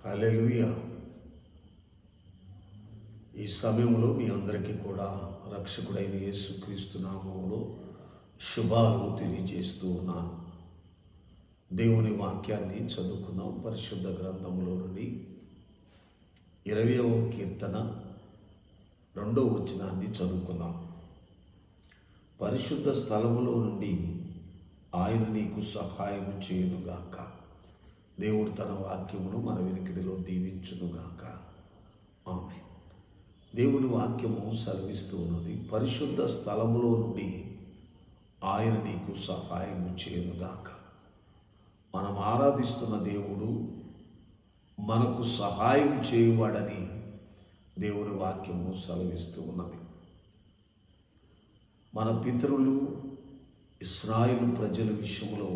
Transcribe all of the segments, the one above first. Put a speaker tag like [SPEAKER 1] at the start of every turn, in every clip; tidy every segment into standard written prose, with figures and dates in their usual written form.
[SPEAKER 1] హల్లెలూయా. ఈ సమయంలో మీ అందరికీ కూడా రక్షకుడైన యేసుక్రీస్తు నామములో శుభాలు తెలియజేస్తూ ఉన్నాను. దేవుని వాక్యాన్ని చదువుకుందాం. పరిశుద్ధ గ్రంథంలో నుండి 20వ కీర్తన 2వ వచనాన్ని చదువుకుందాం. పరిశుద్ధ స్థలములో నుండి ఆయన నీకు సహాయం చేయునుగాక. దేవుడు తన వాక్యమును మన వెనుకడిలో దీవించునుగాక. ఆమేన్. దేవుని వాక్యము సెలవిస్తూ ఉన్నది, పరిశుద్ధ స్థలములో నుండి ఆయన నీకు సహాయం చేయునుగాక. మనం ఆరాధిస్తున్న దేవుడు మనకు సహాయం చేయువాడని దేవుని వాక్యము సెలవిస్తూ ఉన్నది. మన పితరులు ఇశ్రాయేలు ప్రజల విషయంలో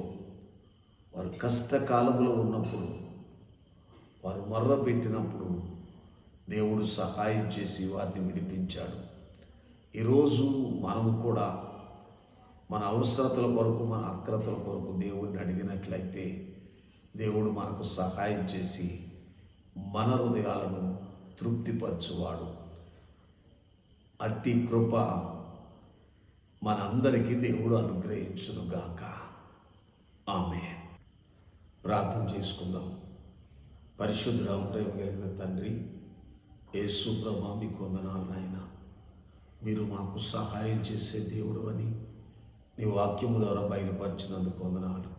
[SPEAKER 1] వారు కష్టకాలంలో ఉన్నప్పుడు, వారు మొర్ర పెట్టినప్పుడు దేవుడు సహాయం చేసి వారిని విడిపించాడు. ఈరోజు మనము కూడా మన అవసరతల కొరకు, మన అక్రతల కొరకు దేవుడిని అడిగినట్లయితే దేవుడు మనకు సహాయం చేసి మన హృదయాలను తృప్తిపరచువాడు. అట్టి కృప మనందరికీ దేవుడు అనుగ్రహించునుగాక. ఆమేన్. ప్రార్థన చేసుకుందాం. పరిశుద్ధుడా, ప్రేమ కలిగిన తండ్రి యేసు ప్రభువా, మీకు వందనాలు నాయనా. మీరు మాకు సహాయం చేసే దేవుడు అని నీ వాక్యము ద్వారా బయలుపరిచినందుకు వందనాలు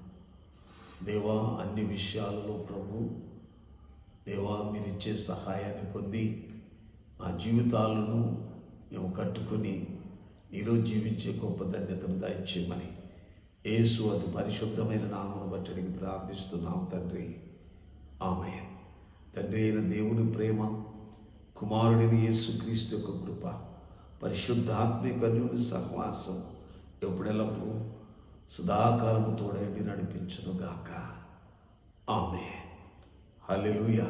[SPEAKER 1] దేవా. అన్ని విషయాలలో ప్రభు దేవా, మీరిచ్చే సహాయాన్ని పొంది మా జీవితాలను మేము కట్టుకుని నీలో జీవించే గొప్ప ధన్యతను దయచేయమని యేసు అతి పరిశుద్ధమైన నామమును బట్టి అడిగి ప్రార్థిస్తున్నాం తండ్రి. ఆమేన్. తండ్రి అయిన దేవుని ప్రేమ, కుమారుడిని యేసుక్రీస్తు యొక్క కృప, పరిశుద్ధాత్మిక అన్యోన్య సహవాసం ఎప్పుడెల్లప్పుడు సదాకాలము తోడైండి నడిపించునుగాక. ఆమేన్. హల్లెలూయా.